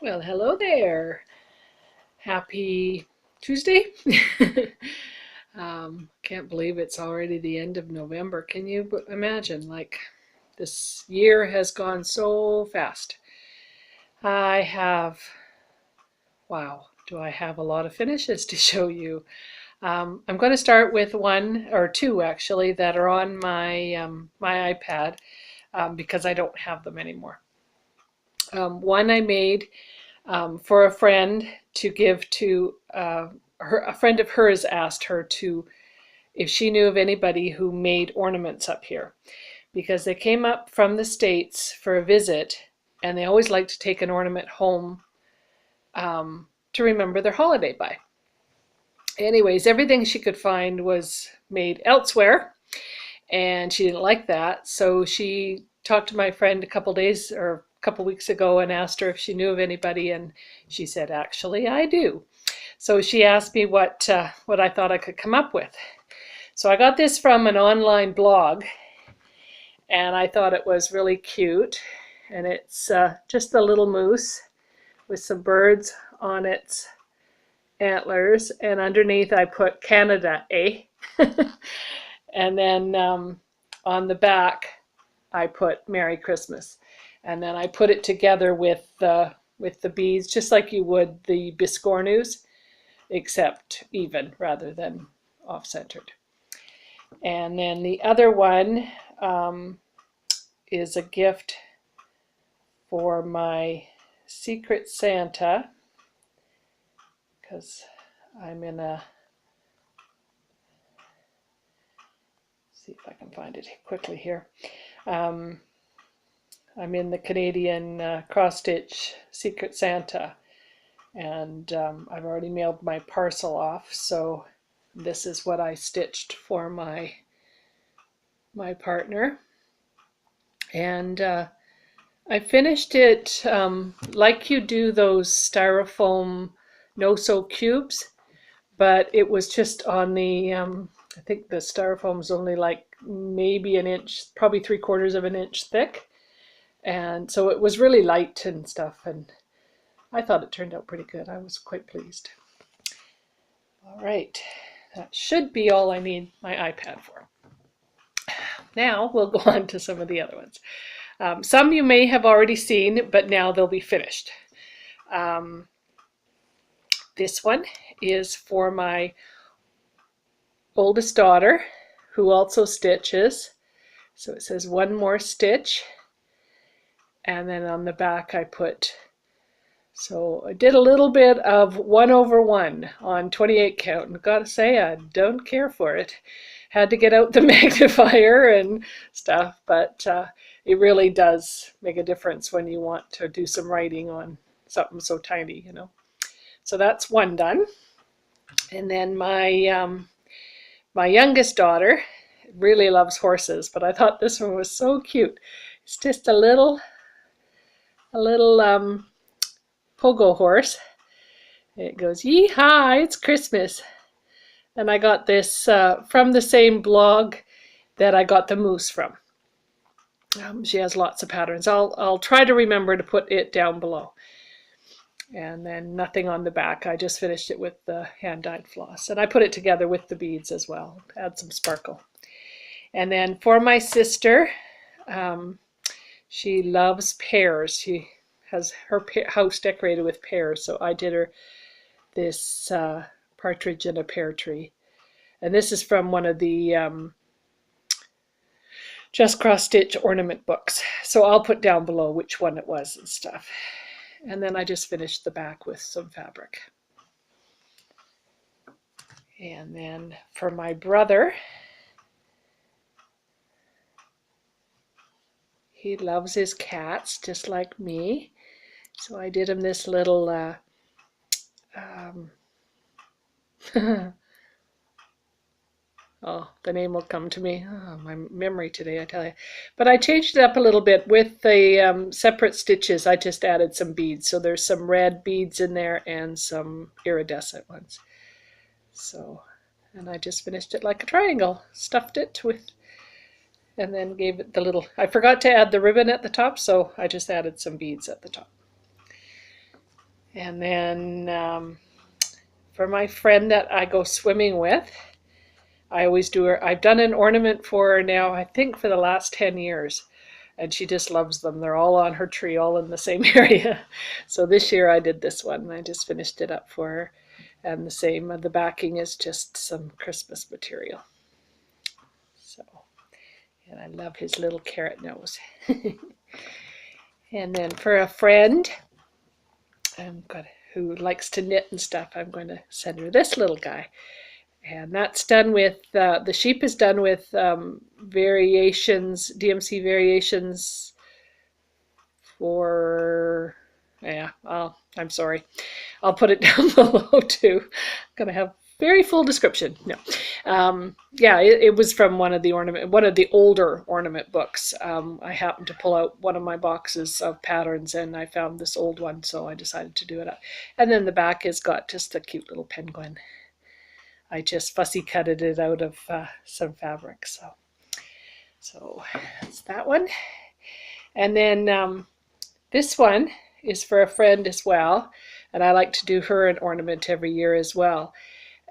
Well, hello there. Happy Tuesday. Can't believe it's already the end of November. Can you imagine? Like, this year has gone so fast. I have, wow, do I have a lot of finishes to show you? I'm going to start with one or two actually that are on my iPad because I don't have them anymore. One I made for a friend to give to a friend of hers asked her to if she knew of anybody who made ornaments up here because they came up from the States for a visit and they always like to take an ornament home to remember their holiday by. Anyways, everything she could find was made elsewhere and she didn't like that, so she talked to my friend a couple days or a couple weeks ago and asked her if she knew of anybody, and she said, actually, I do. So she asked me what I thought I could come up with. So I got this from an online blog, and I thought it was really cute. And it's just a little moose with some birds on its antlers, and underneath I put Canada, eh? And then on the back I put Merry Christmas. And then I put it together with the beads, just like you would the biscornus, except even rather than off-centered. And then the other one is a gift for my Secret Santa, because I'm in a, see if I can find it quickly here. I'm in the Canadian cross-stitch Secret Santa, and I've already mailed my parcel off, so this is what I stitched for my partner. And I finished it like you do those styrofoam no-sew cubes, but it was just on the, I think the styrofoam is only like maybe an inch, probably 3/4 of an inch thick. And so it was really light and stuff, and I thought it turned out pretty good. I was quite pleased. All right, that should be all I need my iPad for. Now we'll go on to some of the other ones. Some you may have already seen, but now they'll be finished. This one is for my oldest daughter, who also stitches. So it says one more stitch. And then on the back I put, so I did a little bit of 1/1 on 28 count, and I've got to say I don't care for it. Had to get out the magnifier and stuff, but it really does make a difference when you want to do some writing on something so tiny, you know. So that's one done. And then my youngest daughter really loves horses, but I thought this one was so cute. It's just a little pogo horse. It goes, yee-haw, it's Christmas. And I got this from the same blog that I got the moose from. She has lots of patterns. I'll try to remember to put it down below. And then nothing on the back. I just finished it with the hand-dyed floss. And I put it together with the beads as well. Add some sparkle. And then for my sister, she loves pears. She has her house decorated with pears, so I did her this partridge in a pear tree. And this is from one of the Just Cross Stitch ornament books. So I'll put down below which one it was and stuff. And then I just finished the back with some fabric. And then for my brother, he loves his cats just like me. So I did him this little oh, the name will come to me. Oh, my memory today, I tell you. But I changed it up a little bit with the separate stitches. I just added some beads. So there's some red beads in there and some iridescent ones. So, and I just finished it like a triangle. Stuffed it with, and then gave it the little, I forgot to add the ribbon at the top, so I just added some beads at the top. And then for my friend that I go swimming with, I always do her. I've done an ornament for her now, I think for the last 10 years. And she just loves them. They're all on her tree, all in the same area. So this year I did this one. I just finished it up for her. And the same, the backing is just some Christmas material. So, and I love his little carrot nose. And then for a friend who likes to knit and stuff, I'm going to send her this little guy. And that's done with, the sheep is done with variations, DMC variations for, yeah, I'm sorry. I'll put it down below too. I'm going to have very full description. No. Yeah, it was from one of the older ornament books. I happened to pull out one of my boxes of patterns and I found this old one, so I decided to do it up. And then the back has got just a cute little penguin. I just fussy cutted it out of some fabric. So that's that one. And then this one is for a friend as well. And I like to do her an ornament every year as well.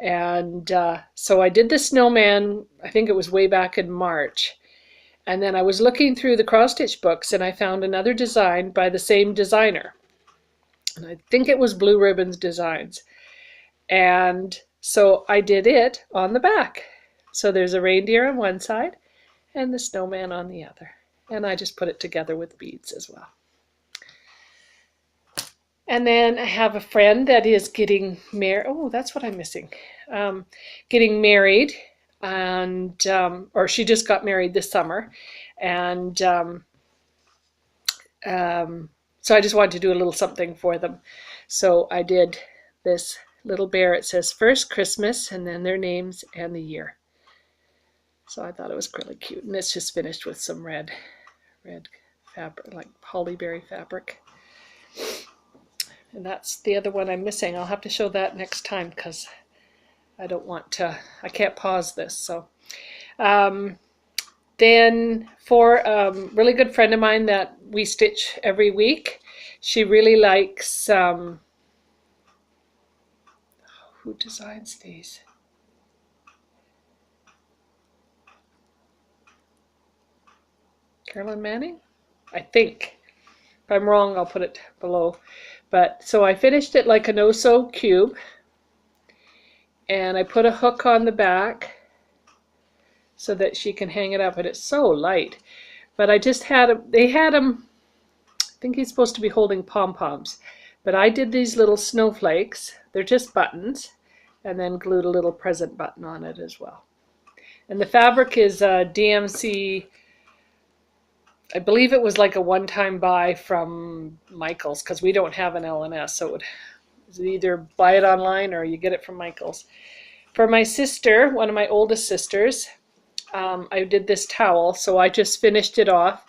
And so I did the snowman, I think it was way back in March. And then I was looking through the cross stitch books and I found another design by the same designer. And I think it was Blue Ribbons Designs. And so I did it on the back. So there's a reindeer on one side and the snowman on the other. And I just put it together with beads as well. And then I have a friend that is getting married. Oh, that's what I'm missing. Getting married, and or she just got married this summer. And so I just wanted to do a little something for them. So I did this little bear. It says first Christmas and then their names and the year. So I thought it was really cute. And it's just finished with some red fabric, like hollyberry fabric. And that's the other one I'm missing. I'll have to show that next time because I don't want to, I can't pause this. So then for a really good friend of mine that we stitch every week, she really likes, who designs these? Carolyn Manning, I think. If I'm wrong, I'll put it below. But so I finished it like an oh-so cube, and I put a hook on the back so that she can hang it up. And it's so light. But I just had they had him. I think he's supposed to be holding pom-poms, but I did these little snowflakes. They're just buttons, and then glued a little present button on it as well. And the fabric is DMC. I believe it was like a one-time buy from Michael's because we don't have an LNS, so it was either buy it online or you get it from Michael's. For my sister, one of my oldest sisters, I did this towel, so I just finished it off.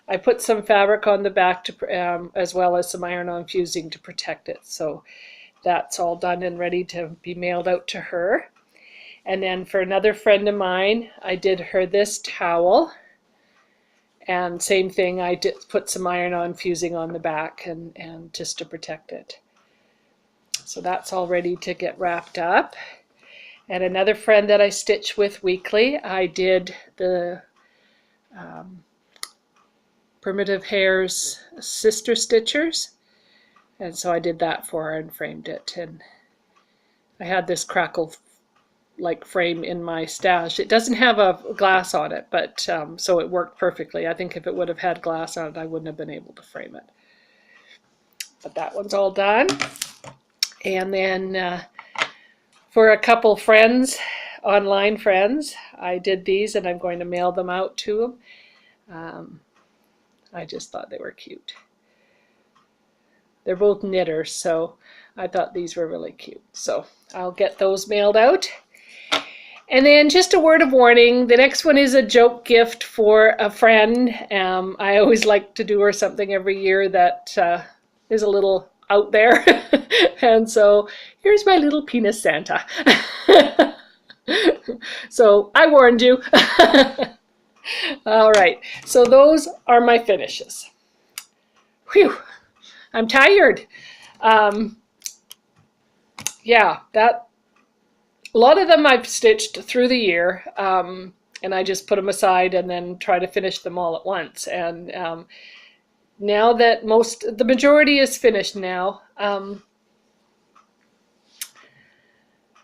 I put some fabric on the back to, as well as some iron-on fusing to protect it. So that's all done and ready to be mailed out to her. And then for another friend of mine, I did her this towel. And same thing, I did put some iron-on fusing on the back and just to protect it. So that's all ready to get wrapped up. And another friend that I stitch with weekly, I did the Primitive Hair's Sister Stitchers. And so I did that for her and framed it. And I had this crackle like frame in my stash. It doesn't have a glass on it, but so it worked perfectly. I think if it would have had glass on it, I wouldn't have been able to frame it. But that one's all done. And then for a couple friends, online friends, I did these and I'm going to mail them out to them. I just thought they were cute. They're both knitters, so I thought these were really cute. So I'll get those mailed out. And then just a word of warning, the next one is a joke gift for a friend. I always like to do her something every year that is a little out there. And so here's my little penis Santa. So I warned you. All right, so those are my finishes. Whew, I'm tired. Yeah, a lot of them I've stitched through the year, and I just put them aside and then try to finish them all at once. And now that the majority is finished now,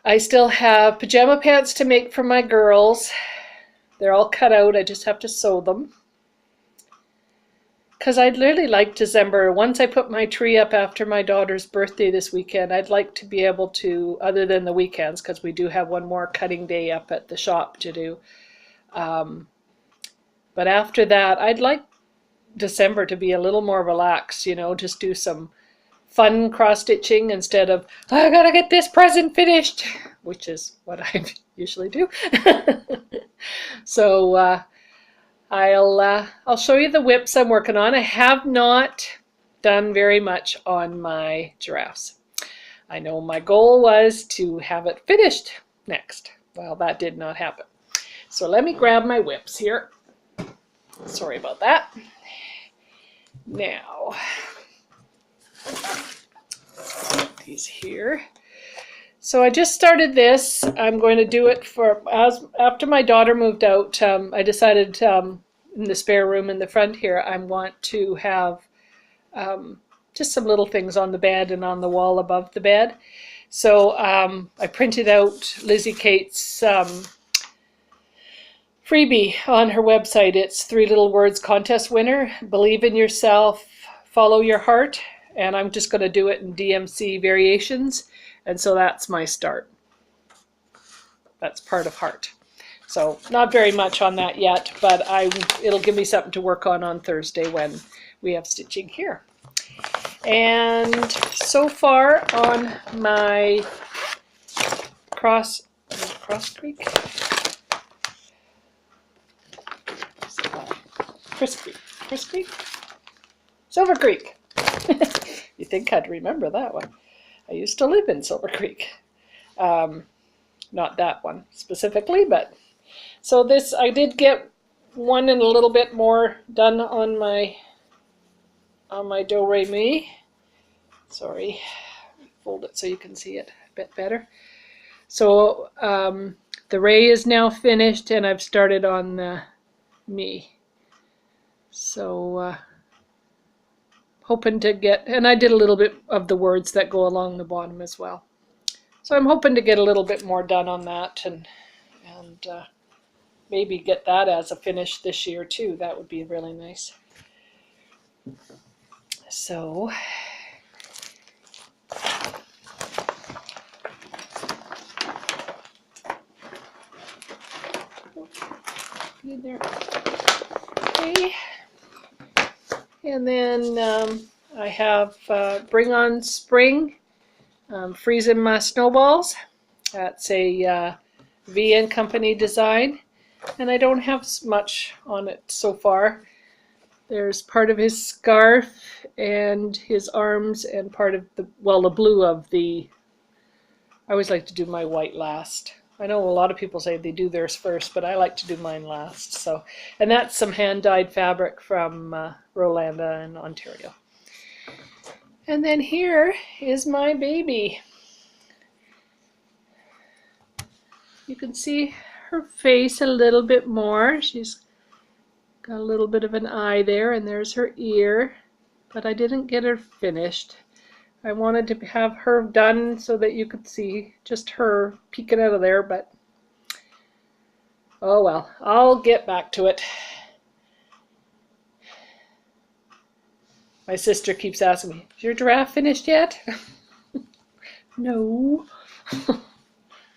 I still have pajama pants to make for my girls. They're all cut out. I just have to sew them. Because I'd really like December. Once I put my tree up after my daughter's birthday this weekend, I'd like to be able to, other than the weekends, because we do have one more cutting day up at the shop to do. But after that, I'd like December to be a little more relaxed, you know, just do some fun cross-stitching instead of, I gotta get this present finished, which is what I usually do. So I'll show you the whips I'm working on. I have not done very much on my giraffes. I know my goal was to have it finished next. Well, that did not happen. So let me grab my whips here. Sorry about that. Now, these here. So I just started this. I'm going to do it after my daughter moved out. I decided in the spare room in the front here, I want to have just some little things on the bed and on the wall above the bed. So I printed out Lizzie Kate's freebie on her website. It's 3 Little Words contest winner. Believe in yourself, follow your heart. And I'm just going to do it in DMC variations. And so that's my start. That's part of heart. So not very much on that yet, but it'll give me something to work on Thursday when we have stitching here. And so far on my Cross Creek? Chris Creek? Silver Creek. You think I'd remember that one. I used to live in Silver Creek. Not that one specifically, but so this, I did get one and a little bit more done on my do re mi. Sorry, fold it so you can see it a bit better. So the re is now finished, and I've started on the mi. So hoping to get, and I did a little bit of the words that go along the bottom as well. So I'm hoping to get a little bit more done on that, and maybe get that as a finish this year too. That would be really nice. So there. Okay. And then I have Bring on Spring, Freezing My Snowballs. That's a V & Company design, and I don't have much on it so far. There's part of his scarf and his arms and part of the blue of the, I always like to do my white last. I know a lot of people say they do theirs first, but I like to do mine last. So, and that's some hand-dyed fabric from Rolanda in Ontario. And then here is my baby. You can see her face a little bit more. She's got a little bit of an eye there, and there's her ear, but I didn't get her finished. I wanted to have her done so that you could see just her peeking out of there, but oh well, I'll get back to it. My sister keeps asking me, is your giraffe finished yet? No.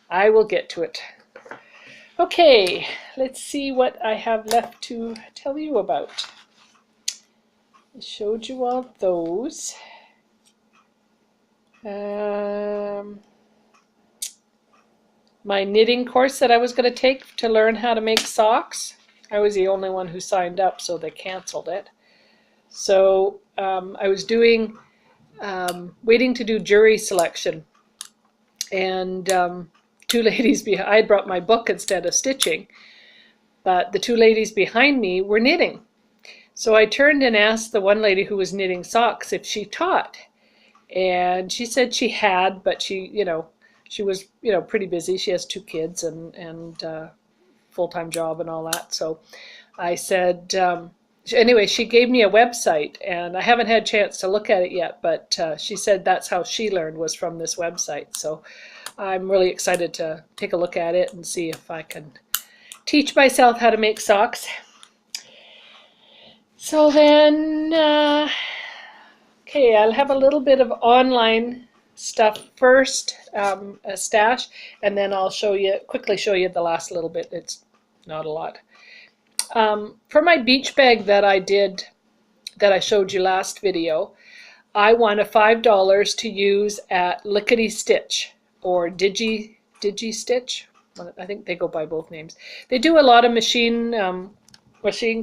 I will get to it. Okay, let's see what I have left to tell you about. I showed you all those. My knitting course that I was going to take to learn how to make socks. I was the only one who signed up, so they canceled it. So I was doing, waiting to do jury selection, and 2 ladies behind, I had brought my book instead of stitching, but the 2 ladies behind me were knitting. So I turned and asked the one lady who was knitting socks if she taught. And she said she had, but she was, pretty busy. She has 2 kids and full-time job and all that. So I said, anyway, she gave me a website, and I haven't had a chance to look at it yet, but she said that's how she learned, was from this website. So I'm really excited to take a look at it and see if I can teach myself how to make socks. So then, okay, I'll have a little bit of online stuff first, a stash, and then I'll quickly show you the last little bit. It's not a lot. For my beach bag that I showed you last video, I won a $5 to use at Lickity Stitch or Digi Stitch. I think they go by both names. They do a lot of machine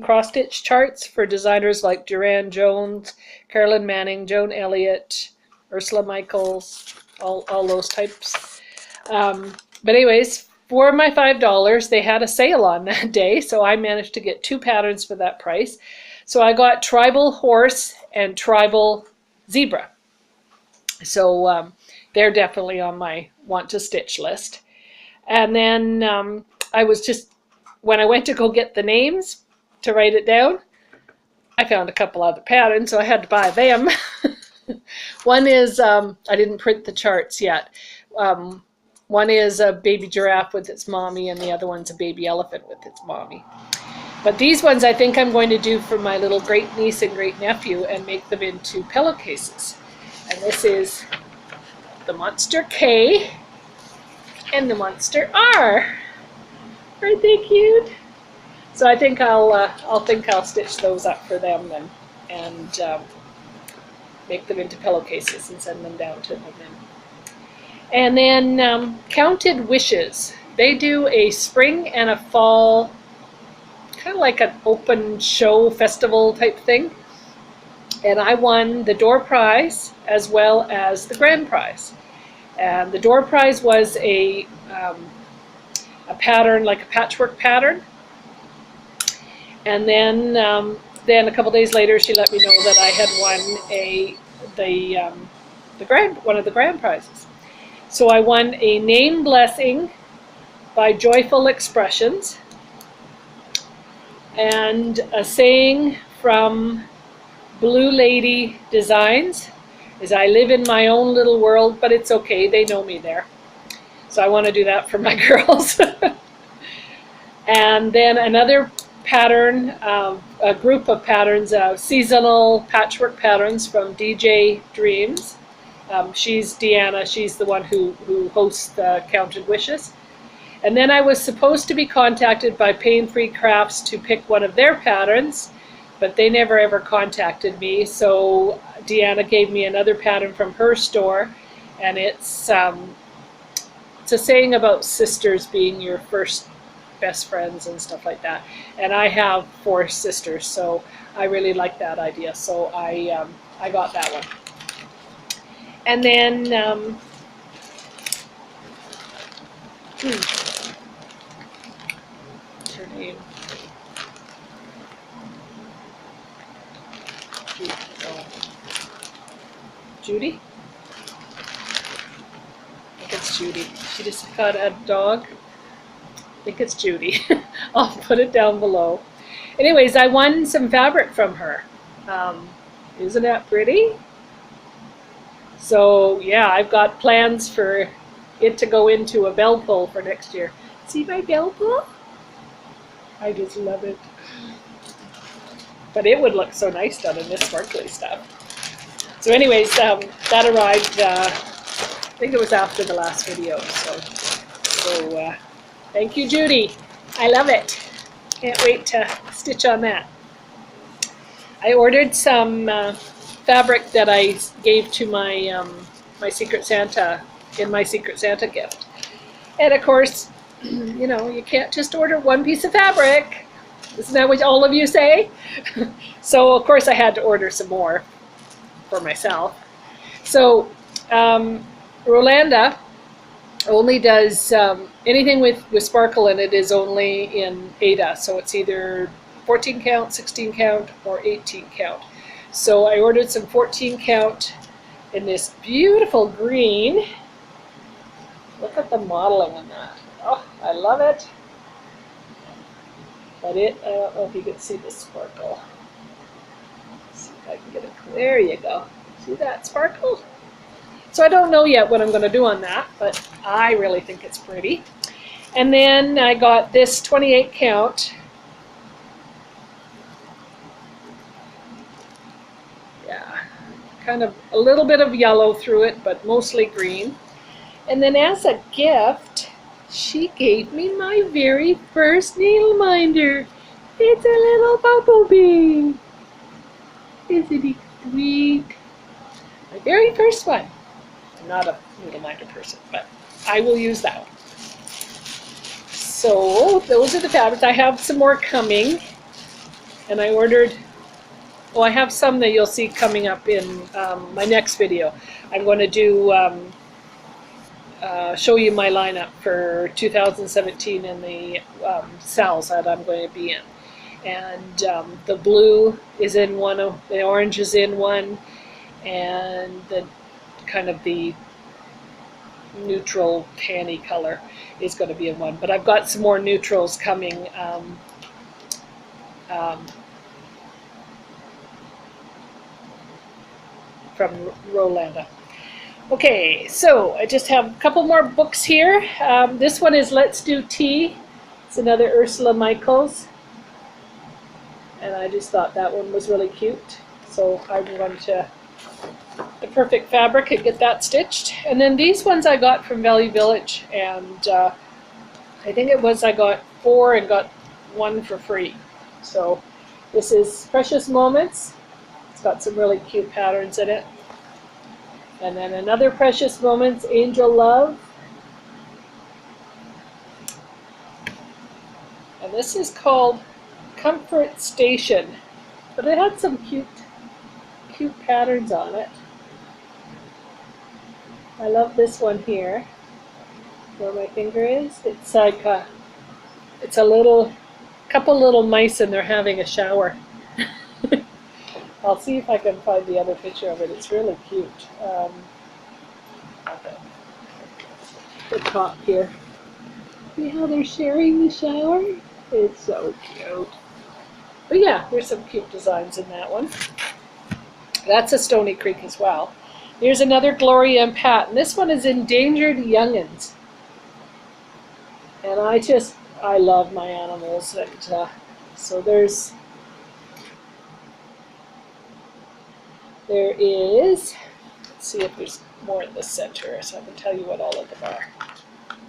cross stitch charts for designers like Duran Jones, Carolyn Manning, Joan Elliott, Ursula Michaels, all those types. But anyways, for my $5, they had a sale on that day, so I managed to get 2 patterns for that price. So I got Tribal Horse and Tribal Zebra. So they're definitely on my want to stitch list. And then when I went to go get the names to write it down, I found a couple other patterns, so I had to buy them. One is, I didn't print the charts yet. One is a baby giraffe with its mommy, and the other one's a baby elephant with its mommy. But these ones I think I'm going to do for my little great niece and great nephew and make them into pillowcases. And this is the Monster K and the Monster R. Aren't they cute? So I think I'll stitch those up for them and make them into pillowcases and send them down to them. And then Counted Wishes. They do a spring and a fall, kind of like an open show festival type thing. And I won the door prize as well as the grand prize. And the door prize was a pattern, like a patchwork pattern. And then a couple days later, she let me know that I had won one of the grand prizes. So I won a name blessing by Joyful Expressions and a saying from Blue Lady Designs is, I live in my own little world, but it's okay, they know me there. So I want to do that for my girls. And then another pattern, a group of patterns, seasonal patchwork patterns from DJ Dreams. She's Deanna, she's the one who hosts the Counted Wishes. And then I was supposed to be contacted by Pain Free Crafts to pick one of their patterns, but they never ever contacted me. So Deanna gave me another pattern from her store, and it's a saying about sisters being your first best friends and stuff like that. And I have 4 sisters, so I really like that idea. So I got that one. And then what's her name? Judy? I think it's Judy. She just got a dog. I think it's Judy. I'll put it down below. Anyways, I won some fabric from her. Isn't that pretty? So yeah, I've got plans for it to go into a bell pull for next year. See my bell pull? I just love it. But it would look so nice done in this sparkly stuff. So anyways, that arrived, I think it was after the last video. So thank you, Judy. I love it. Can't wait to stitch on that. I ordered some fabric that I gave to my my Secret Santa, in my Secret Santa gift. And of course, you know, you can't just order one piece of fabric. Isn't that what all of you say? So of course I had to order some more for myself. So Rolanda only does anything with sparkle in it is only in Ada. So it's either 14 count, 16 count, or 18 count. So I ordered some 14 count in this beautiful green. Look at the modeling on that. Oh, I love it. But I don't know if you can see the sparkle. Let's see if I can get it. There you go. See that sparkle? So I don't know yet what I'm going to do on that, but I really think it's pretty. And then I got this 28 count. Yeah, kind of a little bit of yellow through it, but mostly green. And then as a gift, she gave me my very first needle minder. It's a little bumblebee. Isn't he sweet? My very first one. I'm not a needle minder person, but I will use that one. So those are the fabrics. I have some more coming, and I ordered, well, I have some that you'll see coming up in my next video. I'm going to do show you my lineup for 2017 and the sales that I'm going to be in. And the blue is in one, the orange is in one, and the kind of the neutral tanny color is going to be in one. But I've got some more neutrals coming. From Rolanda. Okay, so I just have a couple more books here. This one is Let's Do Tea. It's another Ursula Michaels. And I just thought that one was really cute. So I'm going to the perfect fabric and get that stitched. And then these ones I got from Value Village. And I think it was I got 4 and got 1 for free. So this is Precious Moments. It's got some really cute patterns in it. And then another Precious Moments, Angel Love. And this is called Comfort Station. But it had some cute patterns on it. I love this one here, where my finger is. It's like it's a couple little mice and they're having a shower. I'll see if I can find the other picture of it. It's really cute. The top here. See how they're sharing the shower? It's so cute. But yeah, there's some cute designs in that one. That's a Stony Creek as well. Here's another Gloria and Pat. And this one is Endangered Young'uns. And I love my animals. And so there is, let's see if there's more in the center so I can tell you what all of them are.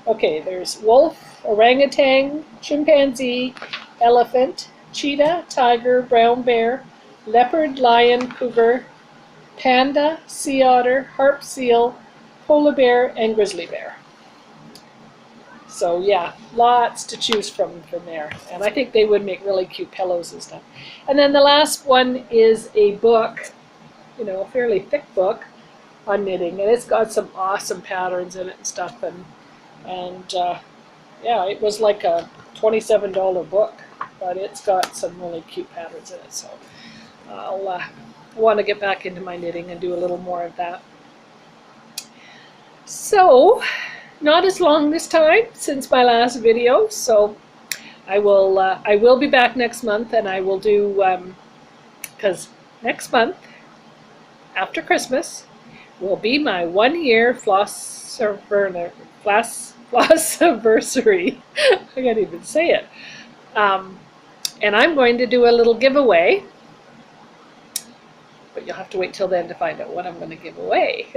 Okay, there's wolf, orangutan, chimpanzee, elephant, cheetah, tiger, brown bear, leopard, lion, cougar, panda, sea otter, harp seal, polar bear, and grizzly bear. So yeah, lots to choose from there. And I think they would make really cute pillows and stuff. And then the last one is a book, you know, a fairly thick book on knitting, and it's got some awesome patterns in it and stuff, and yeah, it was like a $27 book, but it's got some really cute patterns in it, so I'll want to get back into my knitting and do a little more of that. So not as long this time since my last video, so I will be back next month, and I will do because next month after Christmas will be my 1-year Floss-iversary. I can't even say it. And I'm going to do a little giveaway, but you'll have to wait till then to find out what I'm going to give away.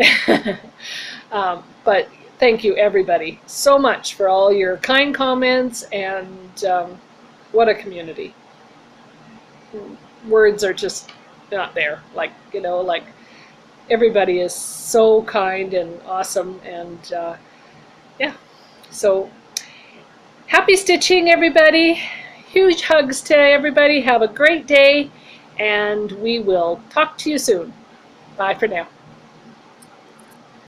But thank you everybody so much for all your kind comments, and what a community. Words are just not there. Like, you know, like everybody is so kind and awesome, and yeah, so happy stitching everybody. Huge hugs to everybody. Have a great day, and we will talk to you soon. Bye for now.